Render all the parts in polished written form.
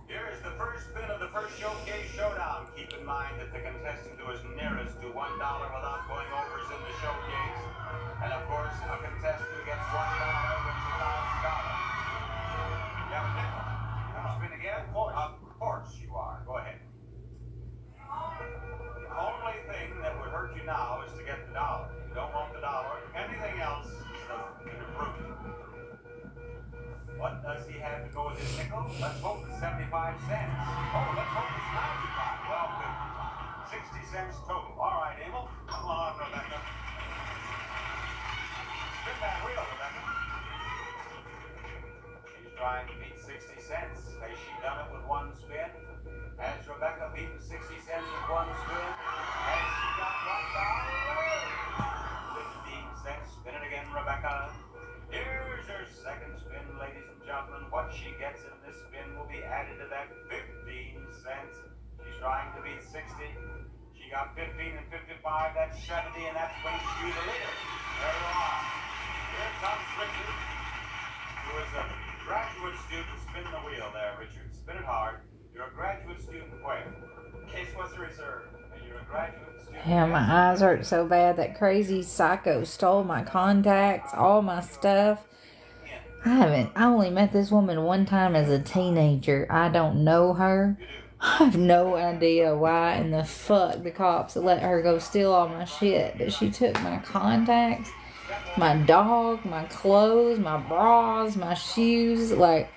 Here's the first spin of the first showcase showdown. Keep in mind that the contestant who is nearest to $1 without going over is in the showcase. And of course, a contestant who gets $1 wins $1,000. You have a nickel. You want to spin again? Of course you are. Go ahead. The only thing that would hurt you now is to get the dollar. You don't want the dollar. Anything else doesn't improve you. What does he have to go with his nickel? Let's hope it's 75 cents. Oh, let's hope it's 95. Well, 55. 60 cents total. All right, Abel. Come on, Rebecca. Spin that wheel, Rebecca. She's trying to beat 60 cents. Has she done it with one spin? Has Rebecca beaten 60 cents with one spin? Has she got $1? 15 cents. Spin it again, Rebecca. Here's her second spin, ladies and gentlemen. What she gets in this spin will be added to that 15 cents. She's trying to beat 60. She got 15 and 55. That's 70, and that's going to be the leader. There you are. Here comes Richard, who is a graduate student. Spin the wheel there, Richard. Spin it hard. You're a graduate student where? Case was the reserve. And you're a graduate student. Yeah, my eyes hurt so bad. That crazy psycho stole my contacts, all my stuff. I only met this woman one time as a teenager. I don't know her. I have no idea why in the fuck the cops let her go steal all my shit. But she took my contacts, my dog, my clothes, my bras, my shoes. Like,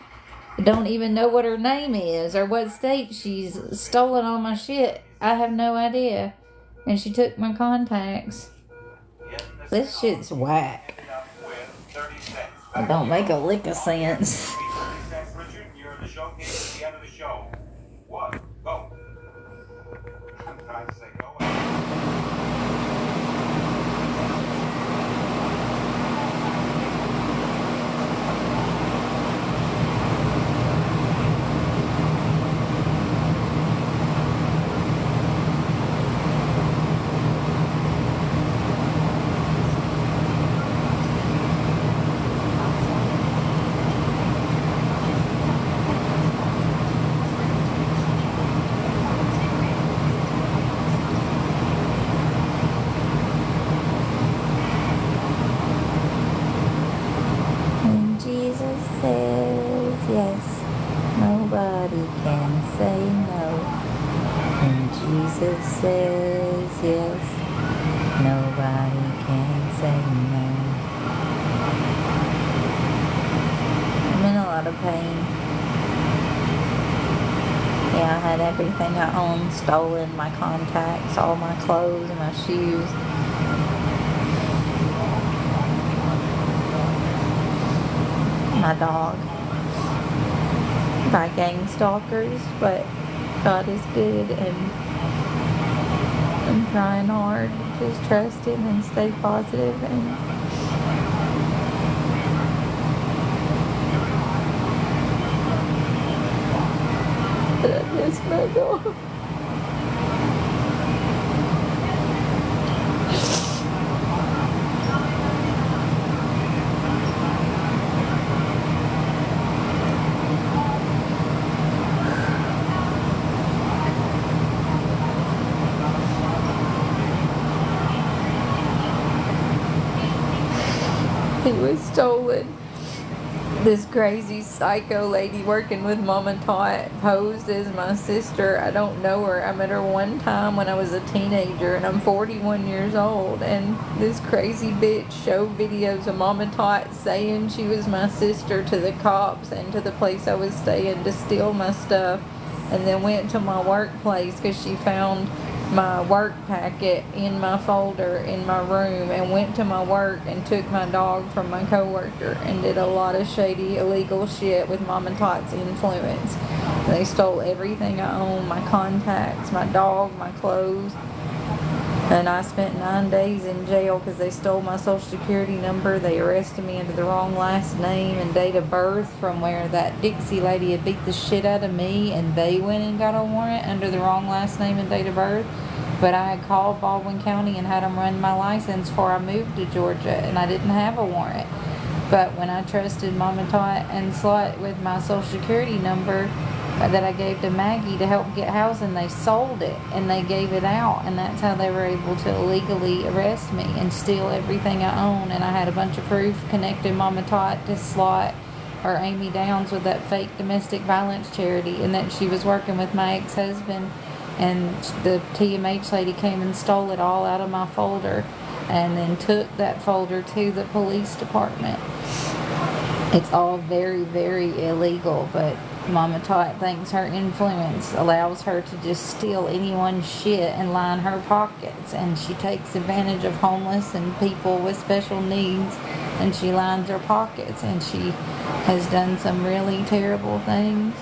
I don't even know what her name is or what state she's stolen all my shit. I have no idea. And she took my contacts. This shit's whack. It don't make a lick of sense. Richard, you're in the showcase at the end of the show. What? Go. I'm trying to say go ahead. Jesus says yes, nobody can say no. I'm in a lot of pain. Yeah, I had everything I owned stolen, my contacts, all my clothes, my shoes. My dog. By gang stalkers, but God is good and I'm trying hard to just trust Him and stay positive and but I miss my dog. He was stolen. This crazy psycho lady working with MamaTot posed as my sister. I don't know her. I met her one time when I was a teenager and I'm 41 years old. And this crazy bitch showed videos of MamaTot saying she was my sister to the cops and to the place I was staying to steal my stuff. And then went to my workplace because she found my work packet in my folder in my room and went to my work and took my dog from my coworker and did a lot of shady illegal shit with MamaTot's influence. They stole everything I own, my contacts, my dog, my clothes, and I spent 9 days in jail because they stole my social security number. They arrested me under the wrong last name and date of birth from where that Dixie lady had beat the shit out of me, and they went and got a warrant under the wrong last name and date of birth. But I had called Baldwin County and had them run my license before I moved to Georgia, and I didn't have a warrant. But when I trusted MamaTot and Slut with my social security number that I gave to Maggie to help get housing, they sold it and they gave it out, and that's how they were able to illegally arrest me and steal everything I own. And I had a bunch of proof connecting MamaTot to Slut or Amy Downs with that fake domestic violence charity, and that she was working with my ex-husband, and the TMH lady came and stole it all out of my folder and then took that folder to the police department. It's all very, very illegal, but MamaTot thinks her influence allows her to just steal anyone's shit and line her pockets, and she takes advantage of homeless and people with special needs, and she lines her pockets, and she has done some really terrible things,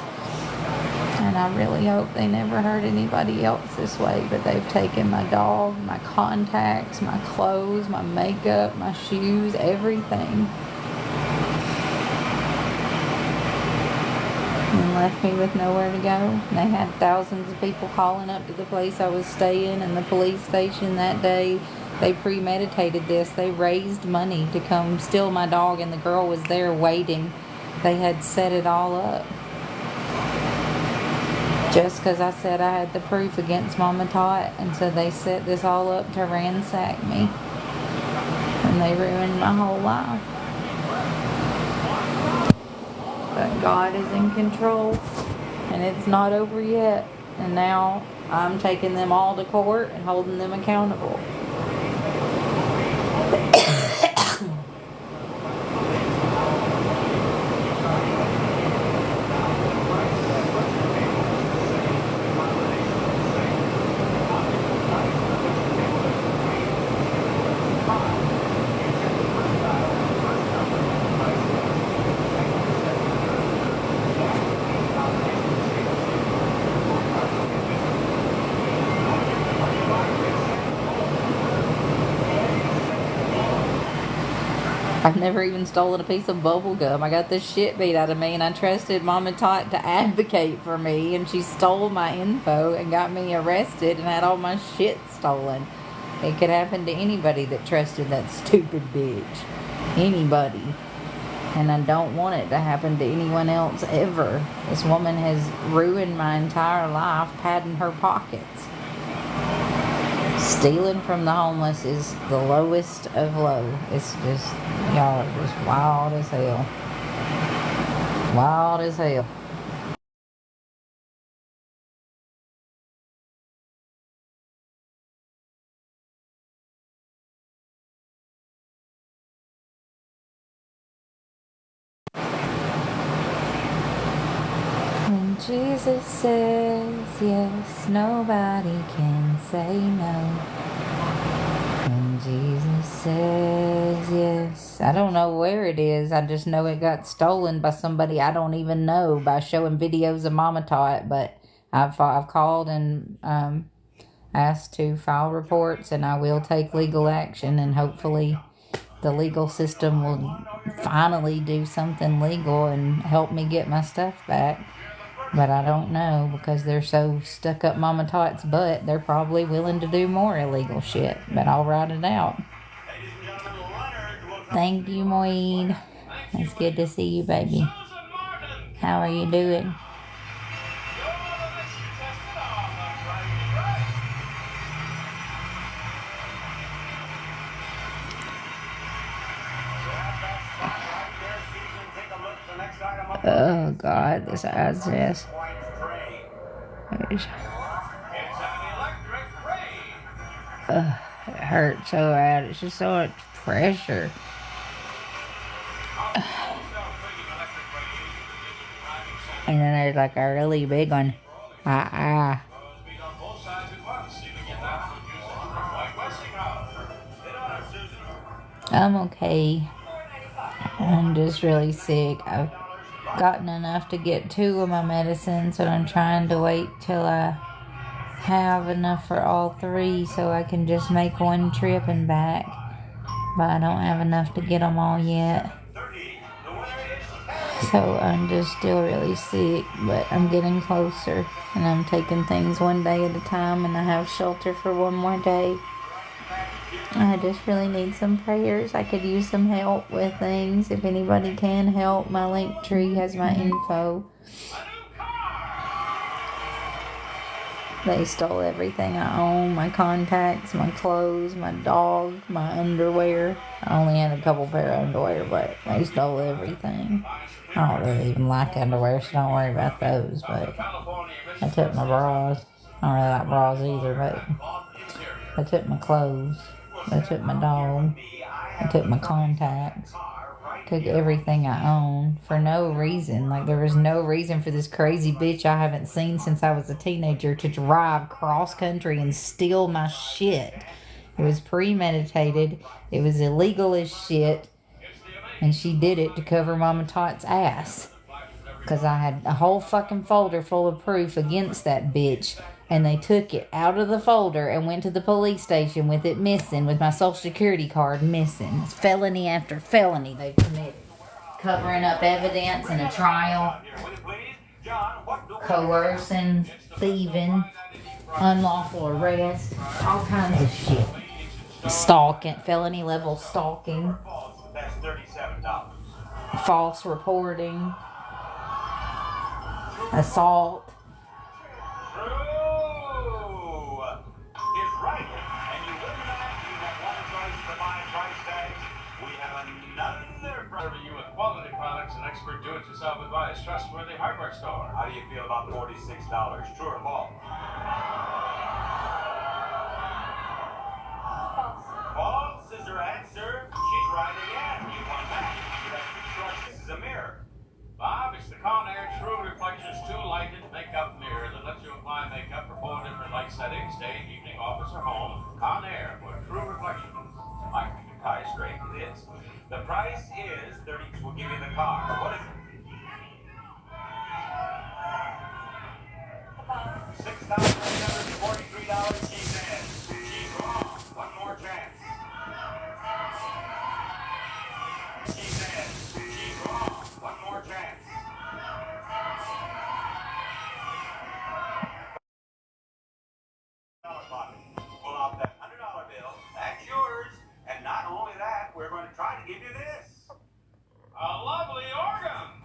and I really hope they never hurt anybody else this way. But they've taken my dog, my contacts, my clothes, my makeup, my shoes, everything, and left me with nowhere to go. And they had thousands of people calling up to the place I was staying and the police station that day. They premeditated this. They raised money to come steal my dog, and the girl was there waiting. They had set it all up just because I said I had the proof against MamaTot, and so they set this all up to ransack me, and they ruined my whole life. But God is in control, and it's not over yet. And now I'm taking them all to court and holding them accountable. I've never even stolen a piece of bubble gum. I got this shit beat out of me, and I trusted MamaTot to advocate for me, and she stole my info and got me arrested and had all my shit stolen. It could happen to anybody that trusted that stupid bitch. Anybody. And I don't want it to happen to anyone else ever. This woman has ruined my entire life, padding her pockets. Stealing from the homeless is the lowest of low. It's just, y'all are just wild as hell. Wild as hell. When Jesus says yes, nobody can say no. When Jesus says yes, I don't know where it is. I just know it got stolen by somebody I don't even know by showing videos of MamaTot. But I've called and asked to file reports, and I will take legal action, and hopefully the legal system will finally do something legal and help me get my stuff back. But I don't know, because they're so stuck up MamaTot's butt, they're probably willing to do more illegal shit. But I'll write it out. Thank you, Moeed. It's good to see you, baby. How are you doing? Oh God, this eyes just. It hurts so bad. It's just so much pressure. And then there's like a really big one. I'm okay. I'm just really sick. I've gotten enough to get 2 of my medicines, and I'm trying to wait till I have enough for all 3 so I can just make one trip and back. But I don't have enough to get them all yet. So I'm just still really sick, but I'm getting closer, and I'm taking things one day at a time, and I have shelter for one more day. I just really need some prayers. I could use some help with things. If anybody can help, my link tree has my info. They stole everything I own, my contacts, my clothes, my dog, my underwear. I only had a couple pair of underwear, but they stole everything. I don't really even like underwear, so don't worry about those, but I took my bras. I don't really like bras either, but I took my clothes. I took my dog. I took my contacts. Took everything I own for no reason. Like, there was no reason for this crazy bitch I haven't seen since I was a teenager to drive cross country and steal my shit. It was premeditated. It was illegal as shit. And she did it to cover MamaTot's ass. Because I had a whole fucking folder full of proof against that bitch. And they took it out of the folder and went to the police station with it missing, with my social security card missing. It's felony after felony they've committed. Covering up evidence in a trial. Coercing, thieving, unlawful arrest. All kinds of shit. Stalking, felony level stalking. False reporting. Assault. Expert do-it-yourself advice, trustworthy hardware store. How do you feel about $46? True or false? False is her answer. She's right again. You won back. You have two choices. This is a mirror. Bob, it's the Conair True Reflections 2 lighted makeup mirror that lets you apply makeup for 4 different light settings: day, evening, office, or home. Conair for true reflections. Mike, tie straight. It is. The price is $30. We'll give you the car. What is it? $6,843. She says. She's wrong. One more chance. She says. She's wrong. One more chance. Pull off that $100 bill. That's yours. And not only that, we're going to try to give you this. A lovely organ.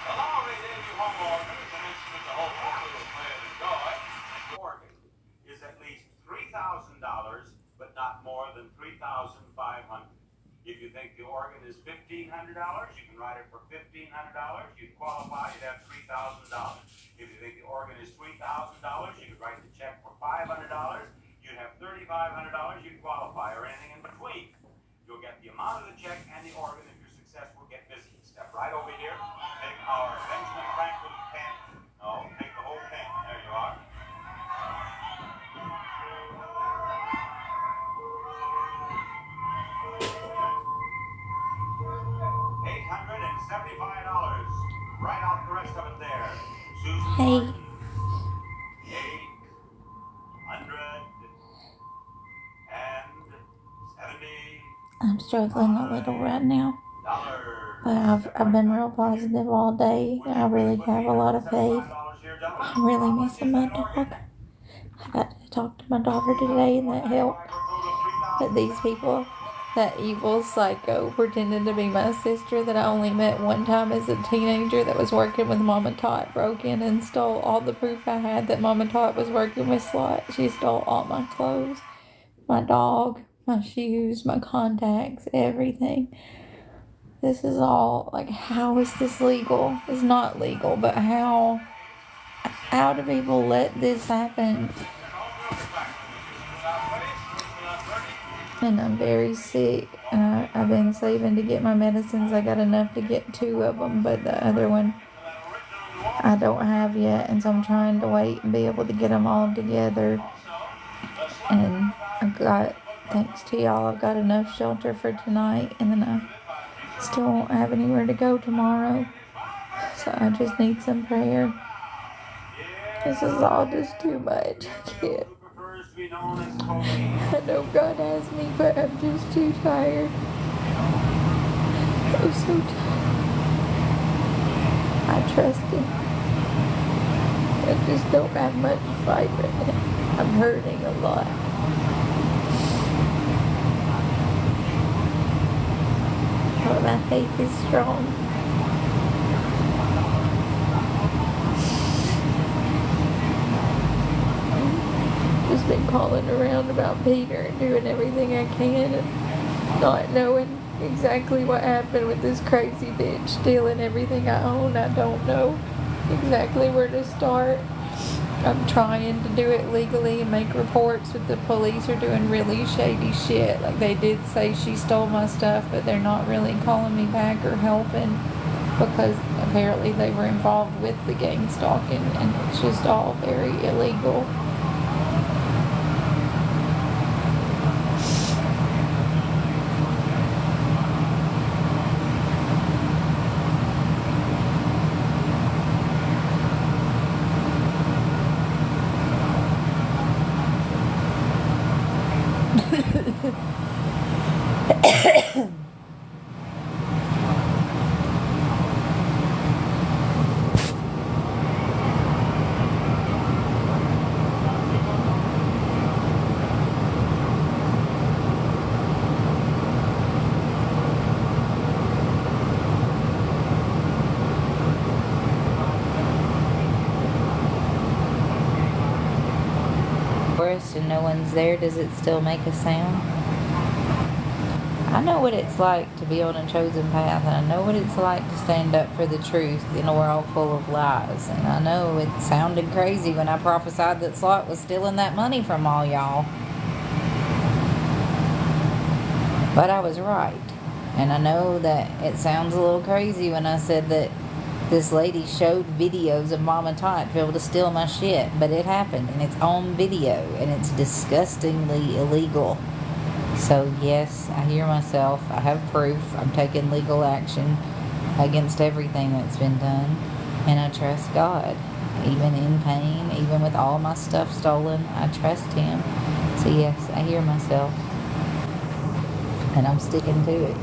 Allow me to give you home organs, an instrument the whole family will play and enjoy. Organ is at least $3,000, but not more than $3,500. If you think the organ is $1,500, you can write it for $1,500. You'd qualify, you'd have $3,000. If you think the organ is $3,000, you could write the check for $500. You'd have $3,500. You'd qualify, or anything in between. You'll get the amount of the check and the organ. If you're successful, get busy. Step right over here. Take our Benjamin Franklin pen. No, take the whole pen. There you are. $875. Write out the rest of it there. Susan Hey. Martin. 870. I'm struggling a little right now. But I've been real positive all day. I really have a lot of faith. I'm really missing my dog. I got to talk to my daughter today, and that helped. But these people, that evil psycho pretended to be my sister that I only met one time as a teenager that was working with MamaTot, broke in and stole all the proof I had that MamaTot was working with Slot. She stole all my clothes, my dog, my shoes, my contacts, everything. This is all, like, how is this legal? It's not legal, but how do people let this happen? And I'm very sick. I've been saving to get my medicines. I got enough to get 2 of them, but the other one I don't have yet, and so I'm trying to wait and be able to get them all together. And I've got, thanks to y'all, I've got enough shelter for tonight, and then I still won't have anywhere to go tomorrow. So I just need some prayer. This is all just too much. I can't. I know God has me, but I'm just too tired. I'm so tired. I trust him. I just don't have much fight right now. I'm hurting a lot. But my faith is strong. Just been calling around about Peter and doing everything I can and not knowing exactly what happened with this crazy bitch stealing everything I own. I don't know exactly where to start. I'm trying to do it legally and make reports, but the police are doing really shady shit. Like, they did say she stole my stuff, but they're not really calling me back or helping because apparently they were involved with the gang stalking, and it's just all very illegal. And no one's there, does it still make a sound? I know what it's like to be on a chosen path, and I know what it's like to stand up for the truth in a world full of lies. And I know it sounded crazy when I prophesied that Slot was stealing that money from all y'all. But I was right. And I know that it sounds a little crazy when I said that this lady showed videos of MamaTot to be able to steal my shit, but it happened, and it's on video, and it's disgustingly illegal. So yes, I hear myself. I have proof. I'm taking legal action against everything that's been done, and I trust God. Even in pain, even with all my stuff stolen, I trust Him. So yes, I hear myself, and I'm sticking to it.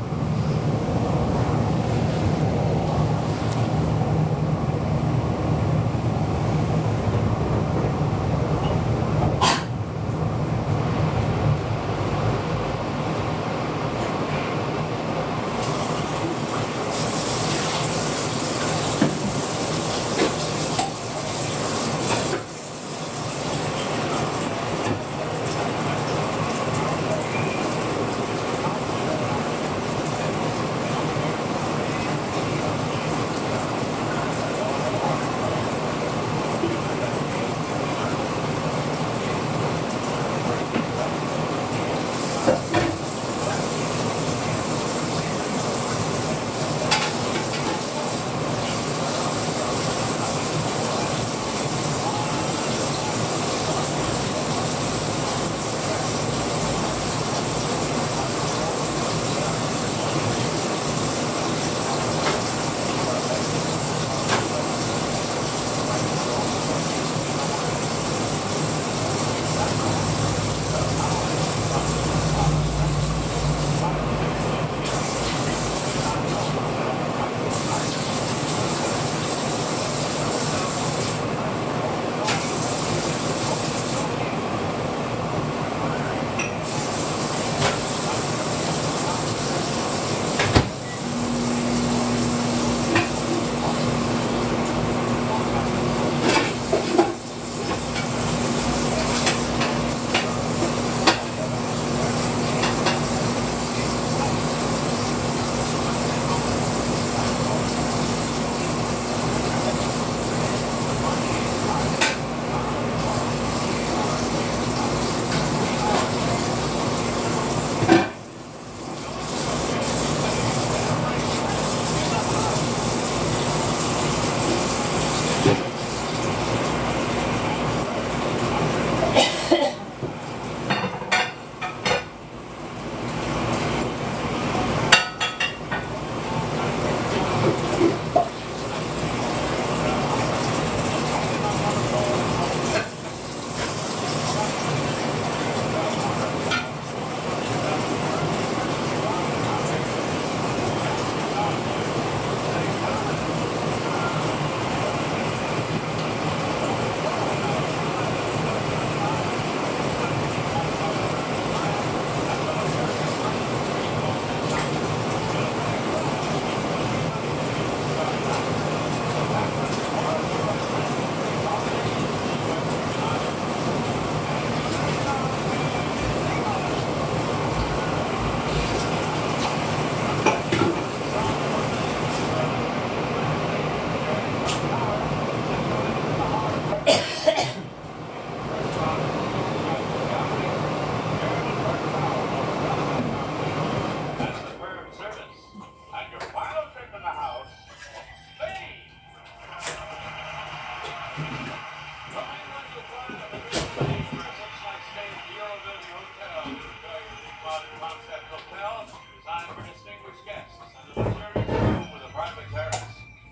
MamaTot Concept Hotel, designed for distinguished guests and a luxurious room with a private terrace.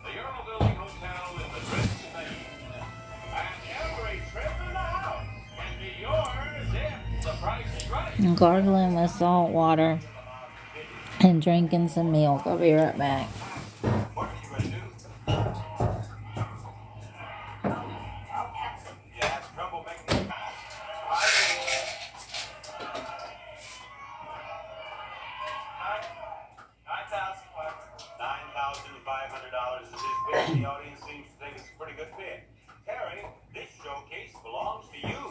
The Euro Building Hotel in Madrid, Spain. And every trip in the house can be yours if the price is right. I'm gargling with salt water and drinking some milk. I'll be right back. What are you going to do? You have trouble making it fast. $9,500 is his bid. The audience seems to think it's a pretty good bid. Terry, this showcase belongs to you.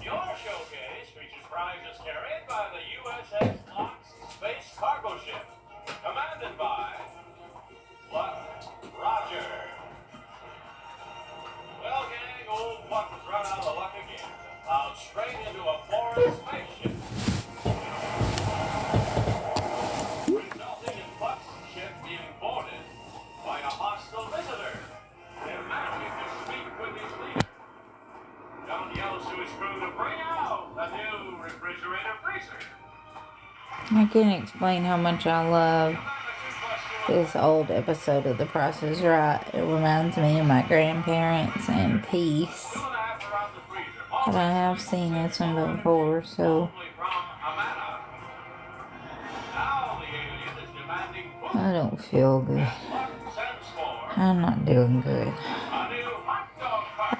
Your showcase features prizes carried by the USS Locke's space cargo ship, commanded by Roger. Well, gang, old Buck was run out of luck again. Plowed straight into a foreign spaceship. Resulting in Buck's ship being boarded by a hostile visitor. Demanding to speak with his leader. John yells to his crew to bring out a new refrigerator freezer. I can't explain how much I love this old episode of The Price is Right. It reminds me of my grandparents and peace. But I have seen this one before, so I don't feel good. I'm not doing good.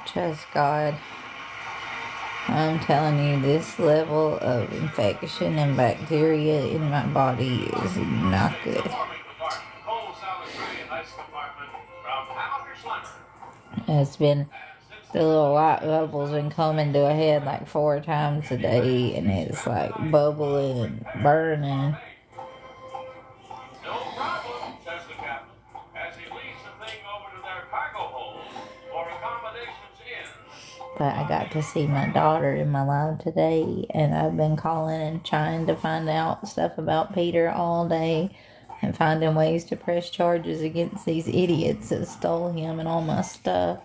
Trust God. I'm telling you, this level of infection and bacteria in my body is not good. It's been, the little white bubble's been coming to a head like 4 times a day, and it's like bubbling and burning. No problem, says the captain, as he leads the thing over to their cargo hold for accommodations in. But I got to see my daughter in my life today, and I've been calling and trying to find out stuff about Peter all day and finding ways to press charges against these idiots that stole him and all my stuff.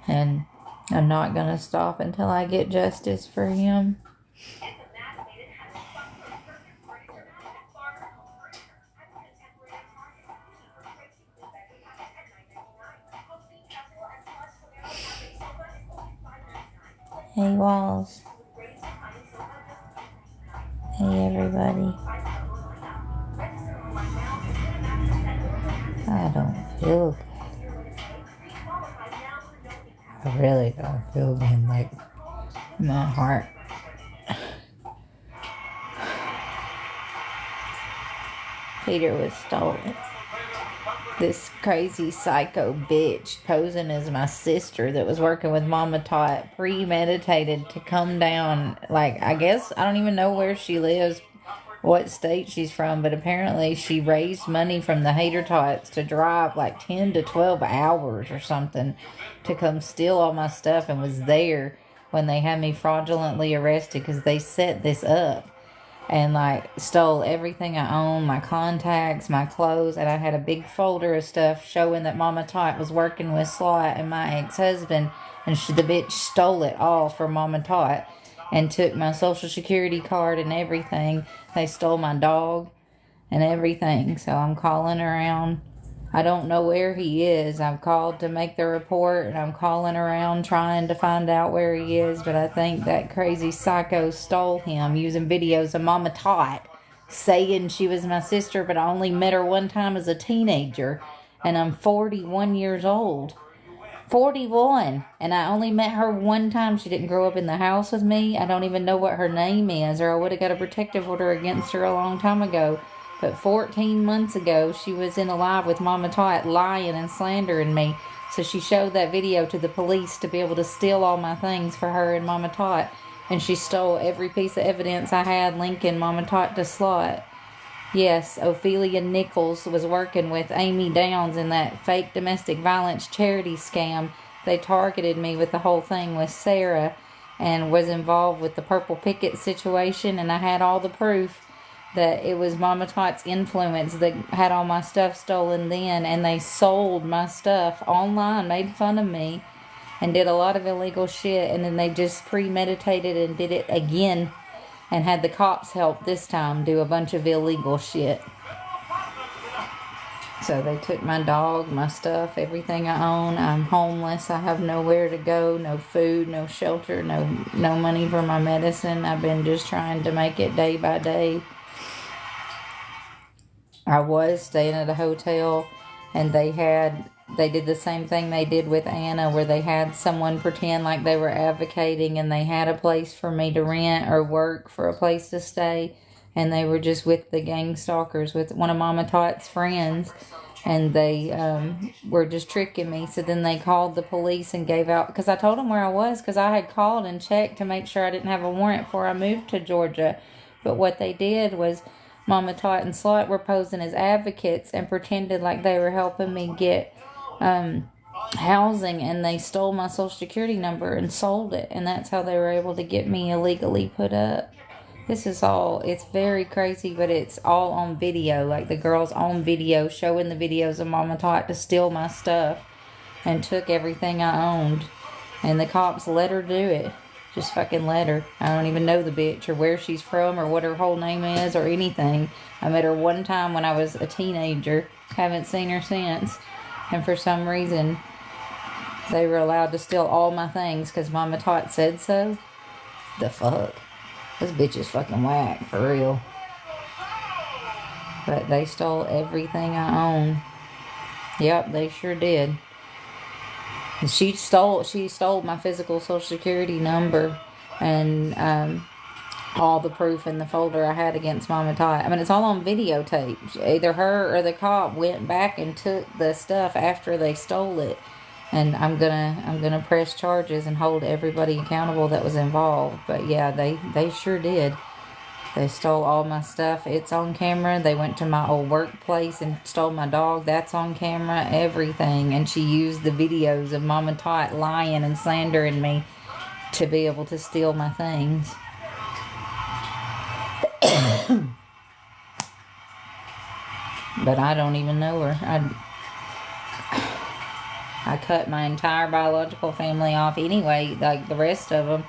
And I'm not going to stop until I get justice for him. Hey, Walls. Hey, everybody. I don't feel good. I really don't feel good. Like, my heart. Peter was stolen. This crazy psycho bitch posing as my sister that was working with MamaTot premeditated to come down. Like, I guess, I don't even know where she lives, what state she's from, but apparently she raised money from the Hater Tots to drive like 10 to 12 hours or something to come steal all my stuff, and was there when they had me fraudulently arrested because they set this up. And like stole everything I owned, my contacts, my clothes, and I had a big folder of stuff showing that MamaTot was working with Slot and my ex-husband, and the bitch stole it all from MamaTot and took my social security card and everything. They stole my dog and everything. So I'm calling around. I don't know where he is. I've called to make the report, and I'm calling around trying to find out where he is, but I think that crazy psycho stole him using videos of MamaTot saying she was my sister, but I only met her one time as a teenager, and I'm 41 years old. 41, and I only met her one time. She didn't grow up in the house with me. I don't even know what her name is, or I would have got a protective order against her a long time ago. But 14 months ago, she was in a live with MamaTot lying and slandering me. So she showed that video to the police to be able to steal all my things for her and MamaTot. And she stole every piece of evidence I had linking MamaTot to Slot. Yes, Ophelia Nichols was working with Amy Downs in that fake domestic violence charity scam. They targeted me with the whole thing with Sarah and was involved with the Purple Picket situation. And I had all the proof that it was MamaTot's influence that had all my stuff stolen then, and they sold my stuff online, made fun of me, and did a lot of illegal shit, and then they just premeditated and did it again. and had the cops help this time do a bunch of illegal shit. So they took my dog, my stuff, everything I own. I'm homeless. I have nowhere to go, no food, no shelter, no money for my medicine. I've been just trying to make it day by day. I was staying at a hotel, and they did the same thing they did with Anna, where they had someone pretend like they were advocating, and they had a place for me to rent or work for a place to stay. And they were just with the gang stalkers, with one of MamaTot's friends, and they were just tricking me. So then they called the police and gave out, because I told them where I was, because I had called and checked to make sure I didn't have a warrant before I moved to Georgia. But what they did was MamaTot and Slot were posing as advocates and pretended like they were helping me get housing, and they stole my social security number and sold it, and that's how they were able to get me illegally put up. This is all, it's very crazy, but it's all on video. Like, the girl's on video showing the videos of MamaTot to steal my stuff and took everything I owned. And the cops let her do it. Just fucking let her. I don't even know the bitch or where she's from or what her whole name is or anything. I met her one time when I was a teenager. Haven't seen her since. And for some reason, they were allowed to steal all my things because MamaTot said so. The fuck? This bitch is fucking whack, for real. But they stole everything I own. Yep, they sure did. She stole my physical social security number and all the proof in the folder I had against MamaTot. I mean, it's all on videotape. Either her or the cop went back and took the stuff after they stole it. And I'm gonna press charges and hold everybody accountable that was involved. But yeah, they sure did. They stole all my stuff. It's on camera. They went to my old workplace and stole my dog. That's on camera. Everything. And she used the videos of MamaTot lying and slandering me to be able to steal my things. But I don't even know her. I cut my entire biological family off anyway, like the rest of them,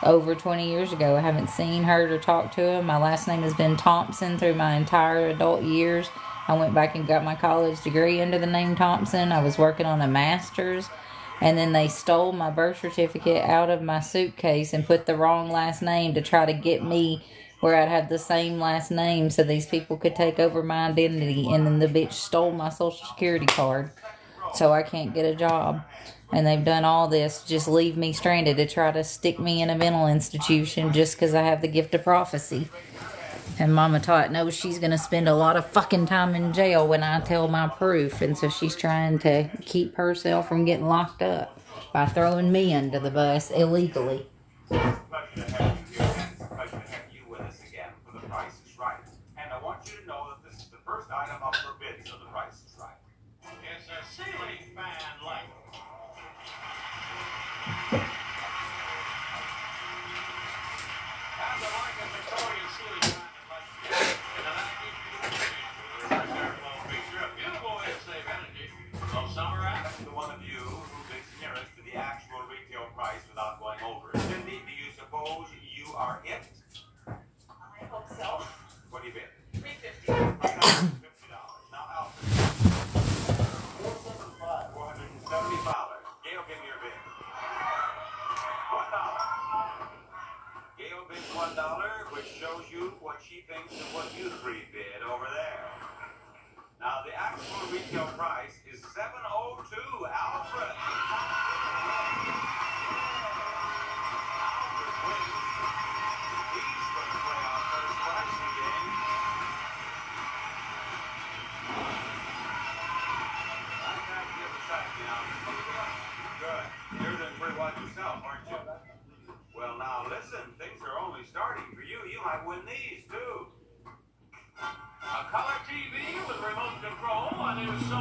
over 20 years ago. I haven't seen, heard, or talked to them. My last name has been Thompson through my entire adult years. I went back and got my college degree under the name Thompson. I was working on a master's, and then they stole my birth certificate out of my suitcase and put the wrong last name to try to get me where I'd have the same last name so these people could take over my identity. And then the bitch stole my social security card, so I can't get a job. And they've done all this, just leave me stranded to try to stick me in a mental institution just because I have the gift of prophecy. And MamaTot knows she's going to spend a lot of fucking time in jail when I tell my proof. And so she's trying to keep herself from getting locked up by throwing me under the bus illegally. Pleasure to have you here. It's a pleasure to have you with us again for The Price is Right. And I want you to know that this is the first item up for bids of The Price is Right. It's a ceiling fan light. And the Lincoln Victorian ceiling fan light in the 1950s. It's a careful feature, a beautiful way to save energy. So summarize, the one of you who bids nearest to the actual retail price without going over it. Cindy, do you suppose you are it? I hope so. What do you bid? $350. $50. Now, Alfred. $475. Gail, give me your bid. $1. Gail bids $1, which shows you what she thinks of what you three bid over there. Now, the actual retail price is $702. Alfred. Alfred wins. He's going to play our first pricing game. I'm back to the other side now. Good. You're doing pretty well yourself, aren't you? Well, now listen, things are only starting for you. You might win these too. A color TV with remote control, and it was so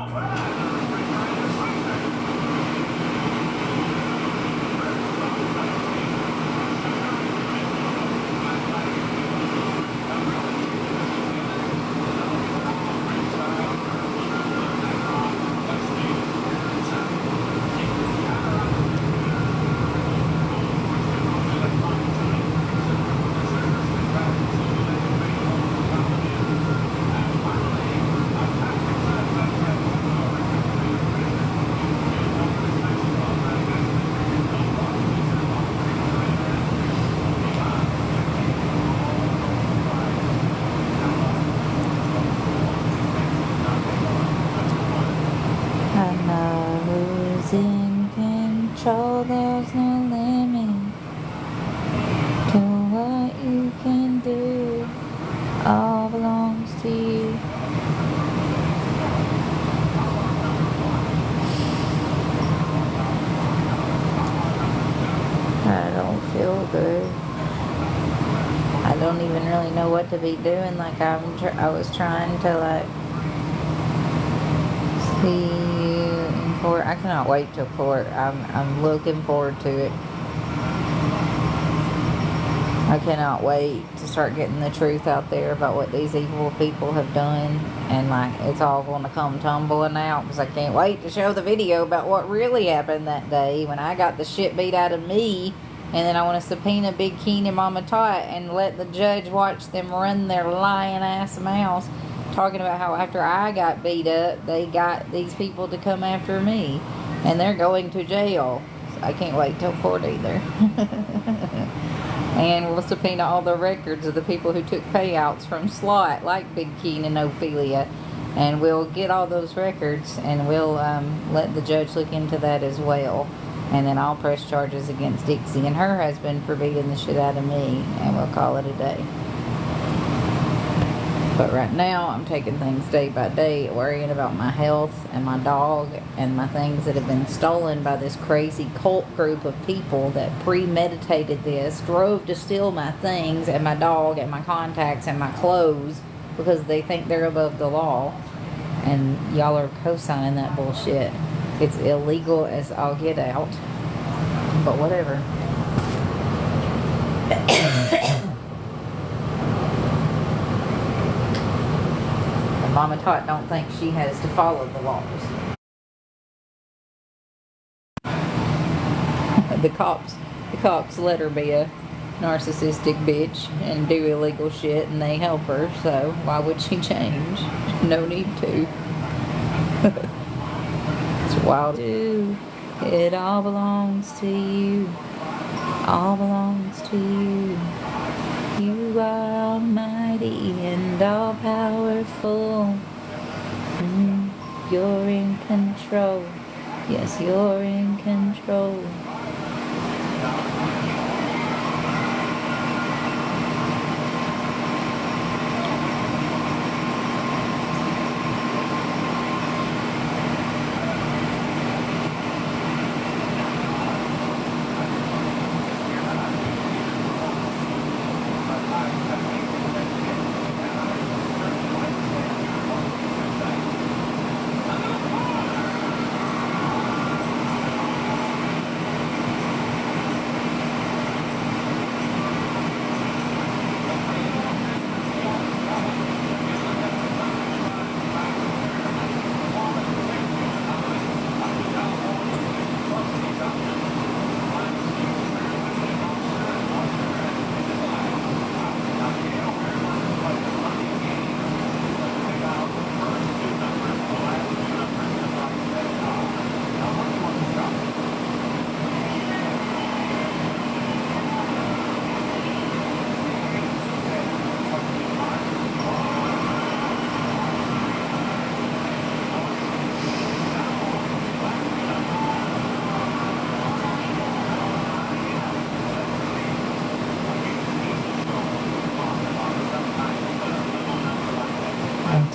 all belongs to you. I don't feel good. I don't even really know what to be doing. Like I was trying to like see you in court. I cannot wait till court. I'm looking forward to it. I cannot wait to start getting the truth out there about what these evil people have done. And like, it's all going to come tumbling out, because I can't wait to show the video about what really happened that day when I got the shit beat out of me. And then I want to subpoena Big Keen and MamaTot and let the judge watch them run their lying ass mouths, talking about how after I got beat up, they got these people to come after me. And they're going to jail. So I can't wait till court either. And we'll subpoena all the records of the people who took payouts from Slot, like Big Keen and Ophelia. And we'll get all those records, and we'll let the judge look into that as well. And then I'll press charges against Dixie and her husband for beating the shit out of me, and we'll call it a day. But right now, I'm taking things day by day, worrying about my health and my dog and my things that have been stolen by this crazy cult group of people that premeditated this, drove to steal my things and my dog and my contacts and my clothes because they think they're above the law. And y'all are co-signing that bullshit. It's illegal as all get out. But whatever. MamaTot don't think she has to follow the laws. The cops let her be a narcissistic bitch and do illegal shit, and they help her, so why would she change? No need to. It's wild. It all belongs to you. All belongs to you. You are almighty and all powerful. You're in control. Yes, you're in control.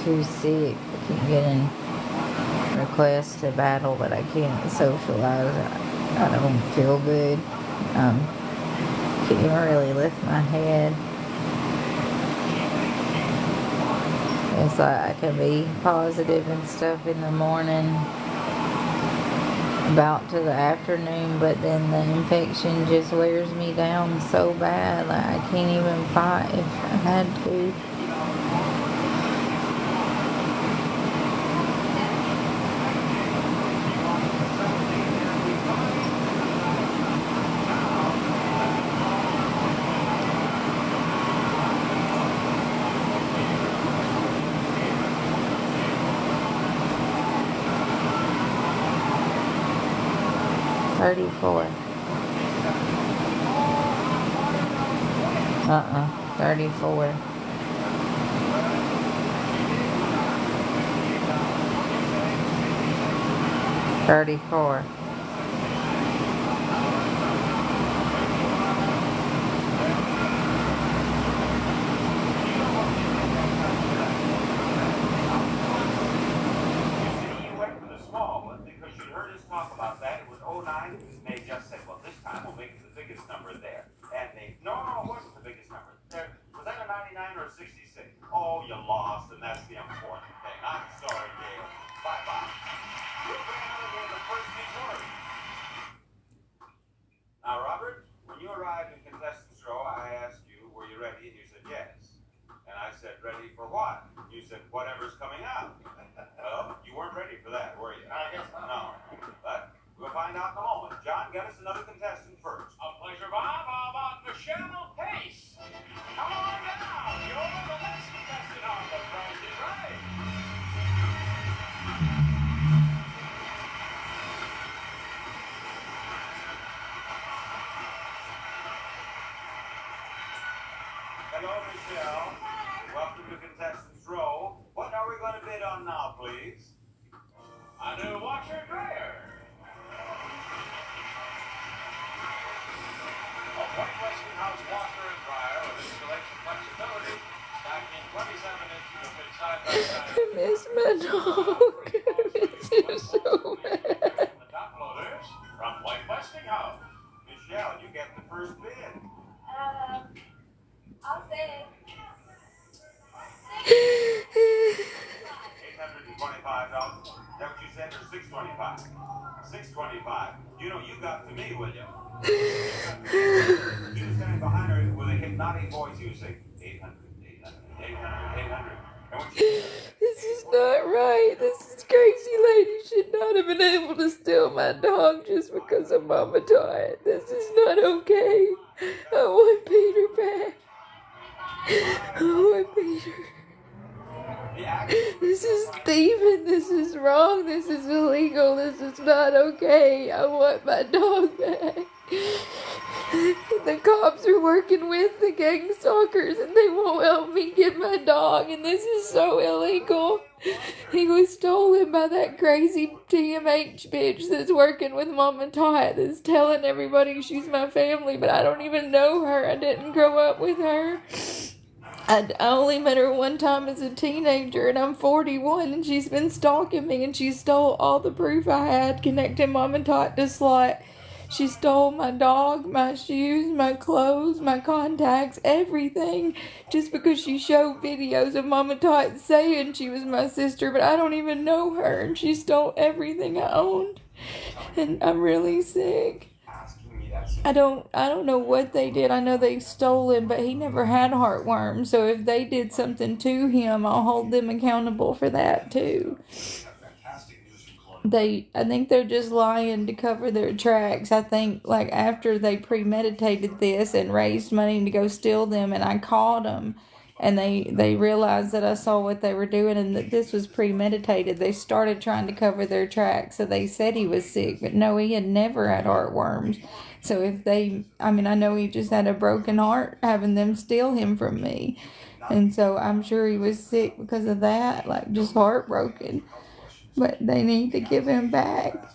Too sick. I keep getting requests to battle, but I can't socialize. I don't feel good. Can't even really lift my head. It's like I can be positive and stuff in the morning, about to the afternoon, but then the infection just wears me down so bad. Like I can't even fight if I had to. $34. 34. $34. sick. Oh, you lost, and that's the important thing. I'm sorry, Gail. Bye-bye. You'll bring another day the first thing word. Now, Robert, when you arrived in contestants row, I asked you, were you ready? And you said yes. And I said, ready for what? You said, whatever's coming out. Well, you weren't ready for that, were you? I guess not. No. But we'll find out in a moment. John, get us another contestant first. A pleasure, Bob. How about Michelle Pace? Come on down. You're the next contestant on The Price is Right. Hello, Michelle. Welcome to Contestants Row. What are we going to bid on now, please? A new washer dryer. A white Westinghouse washer and dryer with installation flexibility, stacking 27 inches of fit side by side. I miss my dog. I miss him so bad. The top loaders from White Westinghouse. Michelle, you get the first bid. I'll say $825. Is that what you said, or $625? $625. You know, you got to me, will you? You were standing behind her with a hypnotic voice. You would say, 800, 800, 800, 800. And when she This is not right. This crazy lady should not have been able to steal my dog just because of MamaTot. This is not okay. I want Peter back. I want Peter. This is thieving. This is wrong. This is illegal. This is not okay. I want my dog back. The cops are working with the gang stalkers and they won't help me get my dog, and this is so illegal. He was stolen by that crazy TMH bitch that's working with MamaTot, that's telling everybody she's my family, but I don't even know her. I didn't grow up with her. I only met her one time as a teenager, and I'm 41, and she's been stalking me, and she stole all the proof I had connecting MamaTot to Slot. She stole my dog, my shoes, my clothes, my contacts, everything, just because she showed videos of MamaTot saying she was my sister, but I don't even know her, and she stole everything I owned, and I'm really sick. I don't know what they did. I know they stole him, but he never had heartworms, so if they did something to him, I'll hold them accountable for that too. I think they're just lying to cover their tracks. I think, like, after they premeditated this and raised money to go steal them, and I caught them, and they realized that I saw what they were doing and that this was premeditated, they started trying to cover their tracks. So they said he was sick, but no, he had never had heartworms. So I know he just had a broken heart having them steal him from me. And so I'm sure he was sick because of that, like just heartbroken. But they need to give him back.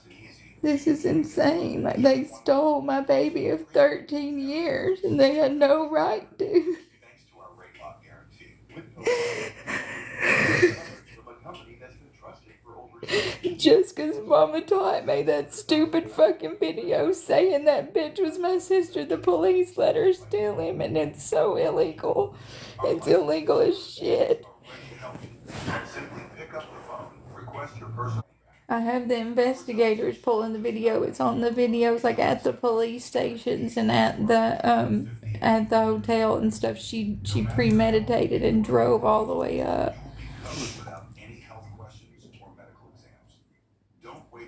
This is insane. Like, they stole my baby of 13 years and they had no right to. Just because MamaTot made that stupid fucking video saying that bitch was my sister, the police let her steal him, and it's so illegal. It's illegal as shit. I have the investigators pulling the video. It's on the videos, like at the police stations and at the hotel and stuff. She premeditated and drove all the way up.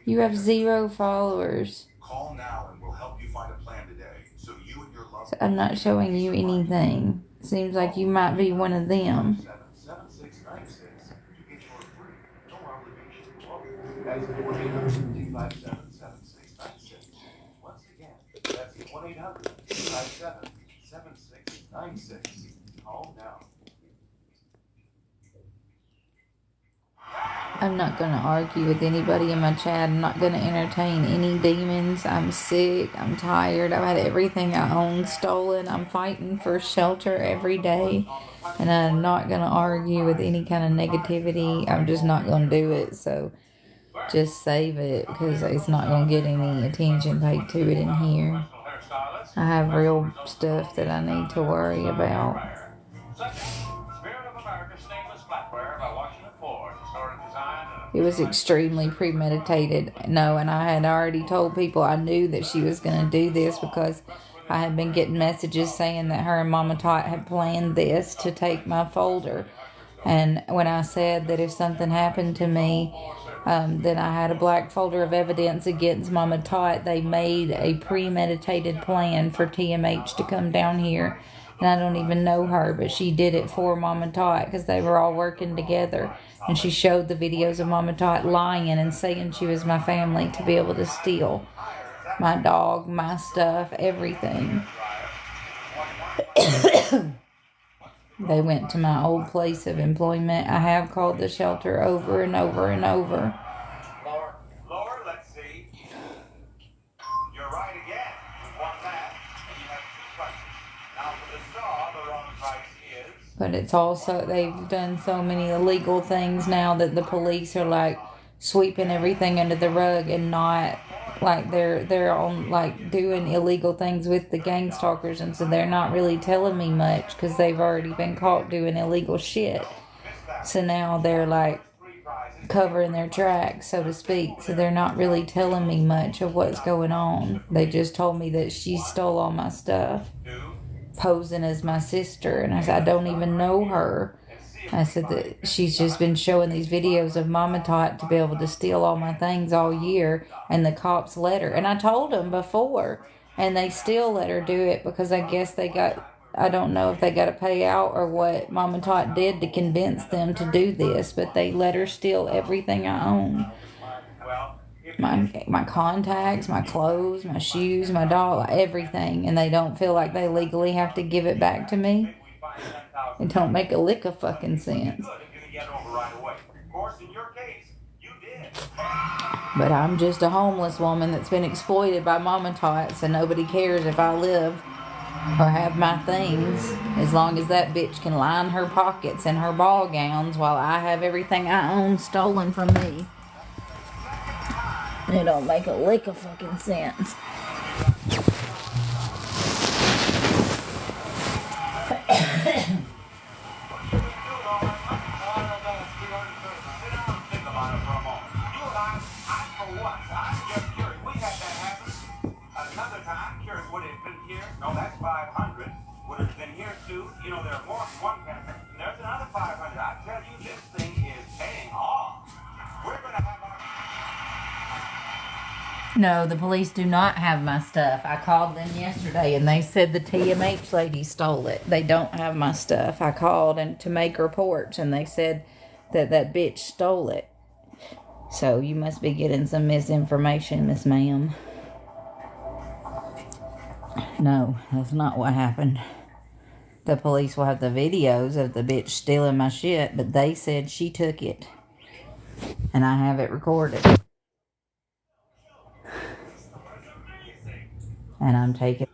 You have 0 followers. Call now and we'll help you find a plan today. So you and your loved So I'm not showing you anything. Seems like you might be one of them. 7696 to get yours free. No obligation. That's 1-800-257-7696. Once again, that's 1-800-257-7696. Call now. I'm not going to argue with anybody in my chat. I'm not going to entertain any demons. I'm sick. I'm tired. I've had everything I own stolen. I'm fighting for shelter every day. And I'm not going to argue with any kind of negativity. I'm just not going to do it. So just save it, because it's not going to get any attention paid to it in here. I have real stuff that I need to worry about. America's stainless flatware by washing the floor. Historic design and It was extremely premeditated. No, and I had already told people I knew that she was going to do this because I had been getting messages saying that her and MamaTot had planned this to take my folder. And when I said that if something happened to me, then I had a black folder of evidence against MamaTot, they made a premeditated plan for TMH to come down here. And I don't even know her, but she did it for MamaTot because they were all working together. And she showed the videos of MamaTot lying and saying she was my family to be able to steal my dog, my stuff, everything. They went to my old place of employment. I have called the shelter over and over and over. Lower, let's see. You're right again. You want that, and you have 2 prices. Now for the saw, the wrong price is... But it's also, they've done so many illegal things now that the police are like sweeping everything under the rug and not like they're on like doing illegal things with the gang stalkers, and so they're not really telling me much because they've already been caught doing illegal shit. So now they're like covering their tracks, so to speak. So they're not really telling me much of what's going on. They just told me that she stole all my stuff, posing as my sister, and I said I don't even know her. I said that she's just been showing these videos of MamaTot to be able to steal all my things all year, and the cops let her. And I told them before, and they still let her do it because I guess they got, I don't know if they got a payout or what MamaTot did to convince them to do this, but they let her steal everything I own. My contacts, my clothes, my shoes, my dog, everything. And they don't feel like they legally have to give it back to me. It don't make a lick of fucking sense. But I'm just a homeless woman that's been exploited by MamaTot, so nobody cares if I live or have my things, as long as that bitch can line her pockets and her ball gowns while I have everything I own stolen from me. It don't make a lick of fucking sense. No, the police do not have my stuff. I called them yesterday and they said the TMH lady stole it. They don't have my stuff. I called and to make reports and they said that that bitch stole it. So you must be getting some misinformation, Miss Ma'am. No, that's not what happened. The police will have the videos of the bitch stealing my shit, but they said she took it. And I have it recorded. And I'm taking...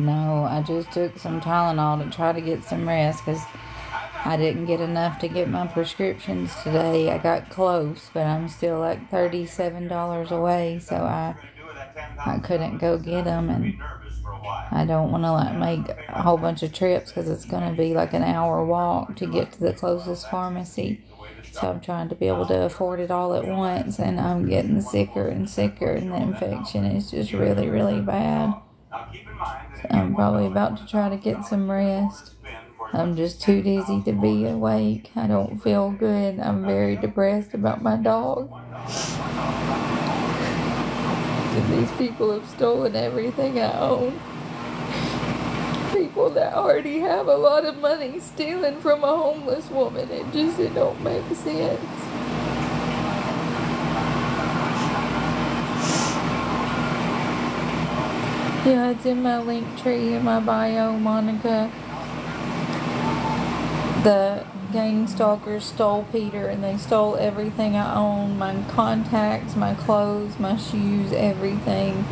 No, I just took some Tylenol to try to get some rest because I didn't get enough to get my prescriptions today. I got close, but I'm still like $37 away, so I couldn't go get them, and I don't want to like make a whole bunch of trips because it's going to be like an hour walk to get to the closest pharmacy. So I'm trying to be able to afford it all at once, and I'm getting sicker and sicker, and the infection is just really, really bad. So I'm probably about to try to get some rest. I'm just too dizzy to be awake. I don't feel good. I'm very depressed about my dog. And these people have stolen everything I own. People that already have a lot of money stealing from a homeless woman. It don't make sense. Yeah, it's in my link tree in my bio, Monica. The gang stalkers stole Peter, and they stole everything I own, my contacts, my clothes, my shoes, everything.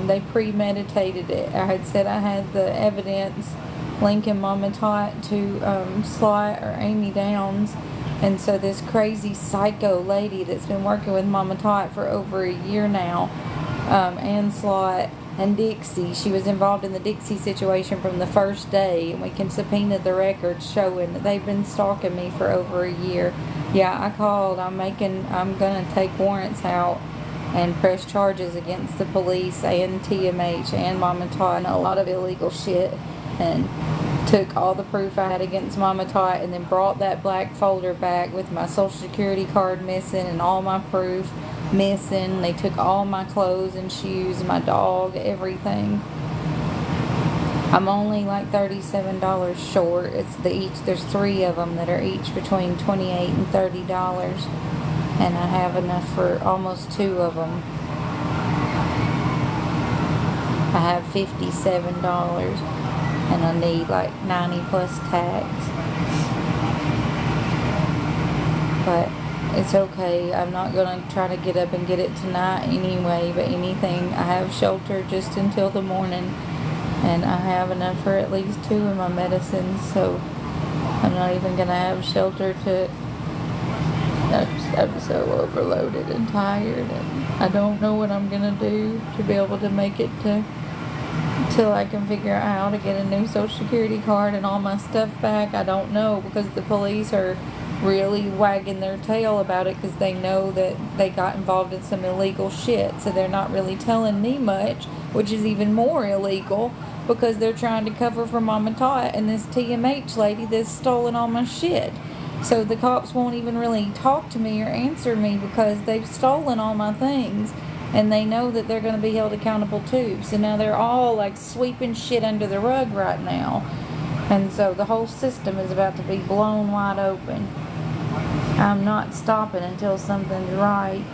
They premeditated it. I had said I had the evidence linking MamaTot to Slot or Amy Downs. And so this crazy psycho lady that's been working with MamaTot for over a year now, and Slot and Dixie, she was involved in the Dixie situation from the first day, and we can subpoena the records showing that they've been stalking me for over a year. Yeah, I called. I'm gonna take warrants out and press charges against the police and TMH and MamaTot and a lot of illegal shit, and took all the proof I had against MamaTot, and then brought that black folder back with my social security card missing and all my proof missing. They took all my clothes and shoes, my dog, everything. I'm only like $37 short. There's 3 of them that are each between $28 and $30, and I have enough for almost 2 of them. I have $57, and I need like 90 plus tax. But it's okay. I'm not gonna try to get up and get it tonight anyway, but anything, I have shelter just until the morning, and I have enough for at least 2 of my medicines, so I'm not even gonna have shelter to. I'm so overloaded and tired, and I don't know what I'm gonna do to be able to make it till I can figure out how to get a new social security card and all my stuff back. I don't know, because the police are really wagging their tail about it, because they know that they got involved in some illegal shit, so they're not really telling me much, which is even more illegal, because they're trying to cover for MamaTot and this TMH lady that's stolen all my shit. So the cops won't even really talk to me or answer me, because they've stolen all my things, and they know that they're going to be held accountable too. So now they're all like sweeping shit under the rug right now, and so the whole system is about to be blown wide open. I'm not stopping until something's right.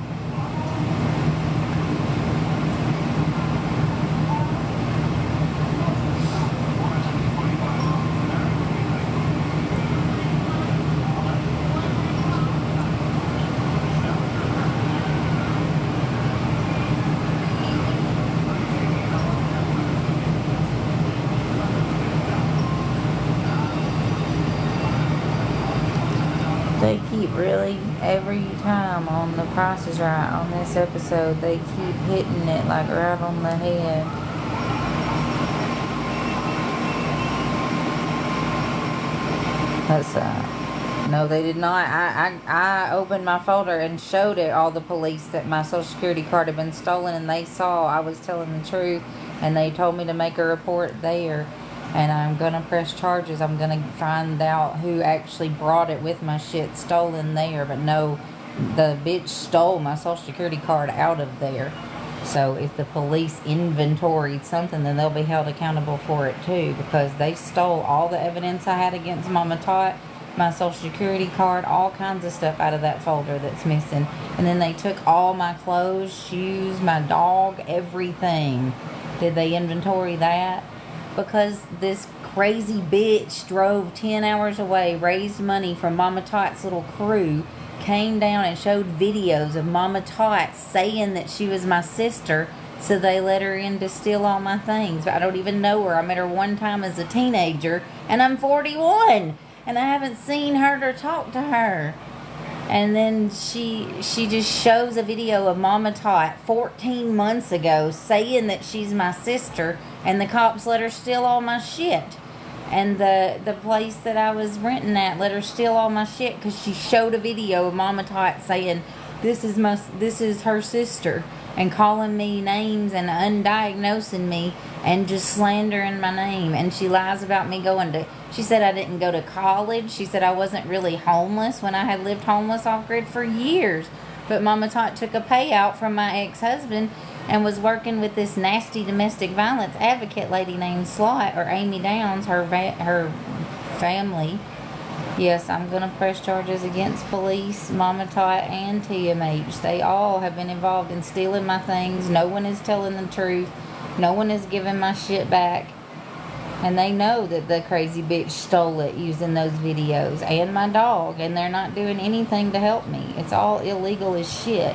They keep really, every time on The Price is Right on this episode, they keep hitting it like right on the head. No, they did not. I opened my folder and showed it all the police that my social security card had been stolen, and they saw I was telling the truth, and they told me to make a report there. And I'm going to press charges. I'm going to find out who actually brought it with my shit stolen there. But no, the bitch stole my social security card out of there. So if the police inventoried something, then they'll be held accountable for it too. Because they stole all the evidence I had against MamaTot, my social security card, all kinds of stuff out of that folder that's missing. And then they took all my clothes, shoes, my dog, everything. Did they inventory that? Because this crazy bitch drove 10 hours away, raised money from MamaTot's little crew, came down and showed videos of MamaTot saying that she was my sister, so they let her in to steal all my things. I don't even know her. I met her one time as a teenager, and I'm 41, and I haven't seen her or talked to her. And then she just shows a video of MamaTot 14 months ago saying that she's my sister, and the cops let her steal all my shit. And the place that I was renting at let her steal all my shit because she showed a video of MamaTot saying this is her sister, and calling me names and undiagnosing me and just slandering my name. And she lies about me she said I didn't go to college. She said I wasn't really homeless when I had lived homeless off grid for years. But MamaTot took a payout from my ex-husband and was working with this nasty domestic violence advocate lady named Slot, or Amy Downs, her family. Yes, I'm going to press charges against police, MamaTot, and TMH. They all have been involved in stealing my things. No one is telling the truth. No one is giving my shit back. And they know that the crazy bitch stole it using those videos. And my dog. And they're not doing anything to help me. It's all illegal as shit.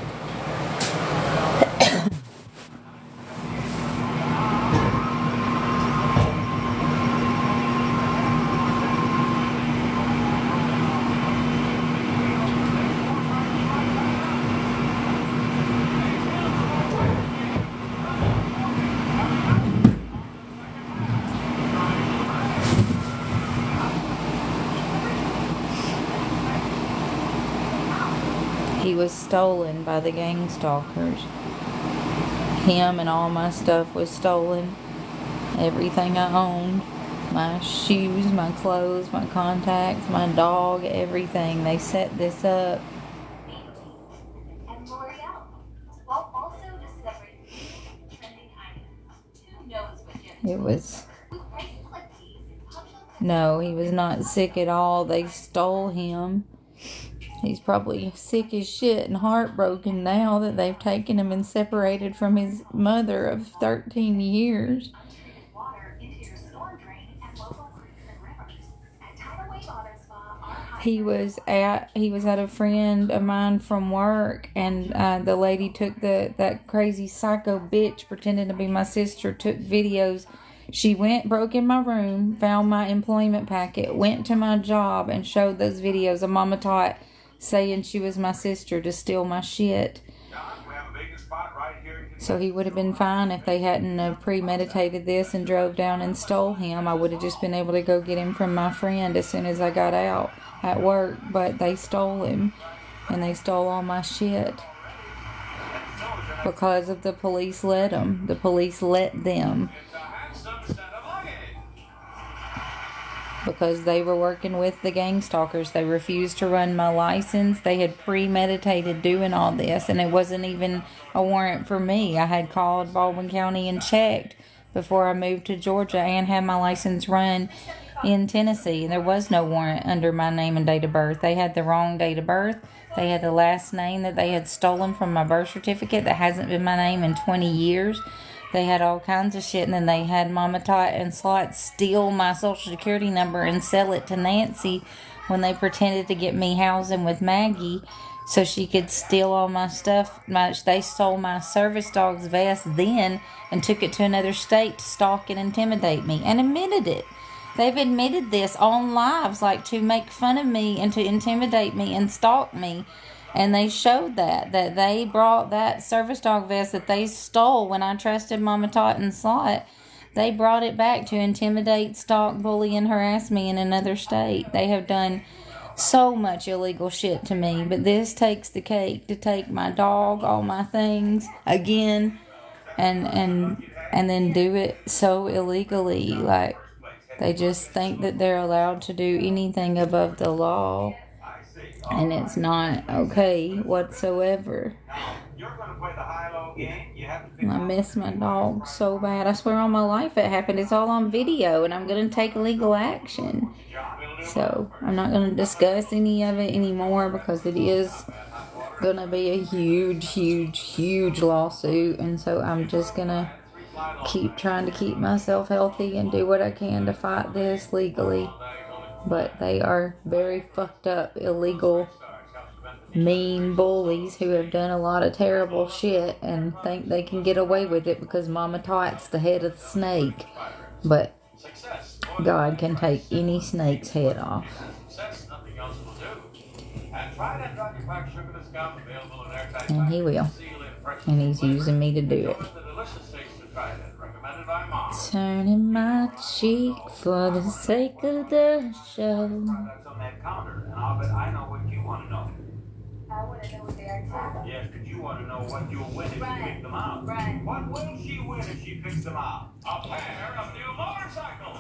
He was stolen by the gang stalkers. Him and all my stuff was stolen. Everything I owned. My shoes, my clothes, my contacts, my dog, everything. They set this up. And L'Oreal, while also discovering new trending items. Who knows what It was... with prices like these, Thompson No, he was not sick at all. They stole him. He's probably sick as shit and heartbroken now that they've taken him and separated from his mother of 13 years. untreated water into your storm drain and local creeks and rivers. At Tidal Wave Auto Spa, our high He was at a friend of mine from work, and the lady took that crazy psycho bitch pretending to be my sister, took videos. She broke in my room, found my employment packet, went to my job, and showed those videos of MamaTot saying she was my sister to steal my shit. So he would have been fine if they hadn't premeditated this and drove down and stole him. I would have just been able to go get him from my friend as soon as I got out at work. But they stole him, and they stole all my shit. Because of the police let them. The police let them. Because they were working with the gang stalkers. They refused to run my license. They had premeditated doing all this, and it wasn't even a warrant for me. I had called Baldwin County and checked before I moved to Georgia and had my license run in Tennessee, and there was no warrant under my name and date of birth. They had the wrong date of birth. They had the last name that they had stolen from my birth certificate that hasn't been my name in 20 years. They had all kinds of shit, and then they had MamaTot and Slot steal my social security number and sell it to Nancy when they pretended to get me housing with Maggie so she could steal all my stuff. They stole my service dog's vest then and took it to another state to stalk and intimidate me, and admitted it. They've admitted this on lives, like to make fun of me and to intimidate me and stalk me. And they showed that they brought that service dog vest that they stole when I trusted MamaTot and Slot. They brought it back to intimidate, stalk, bully, and harass me in another state. They have done so much illegal shit to me. But this takes the cake to take my dog, all my things, again, and then do it so illegally. Like, they just think that they're allowed to do anything above the law. And it's not okay whatsoever. I miss my dog so bad. I swear on my life it happened. It's all on video, and I'm going to take legal action. So I'm not going to discuss any of it anymore because it is going to be a huge lawsuit. And so I'm just going to keep trying to keep myself healthy and do what I can to fight this legally. But they are very fucked up, illegal, mean bullies who have done a lot of terrible shit and think they can get away with it because MamaTot's the head of the snake. But God can take any snake's head off. And He will. And He's using me to do it. Turning my cheek for the sake of the show. That's on that counter, and I know what you want to know. I want to know what they are too. Yes, but you want to know what you'll win if you pick them out. Right. What will she win if she picks them out? A pair of new motorcycles.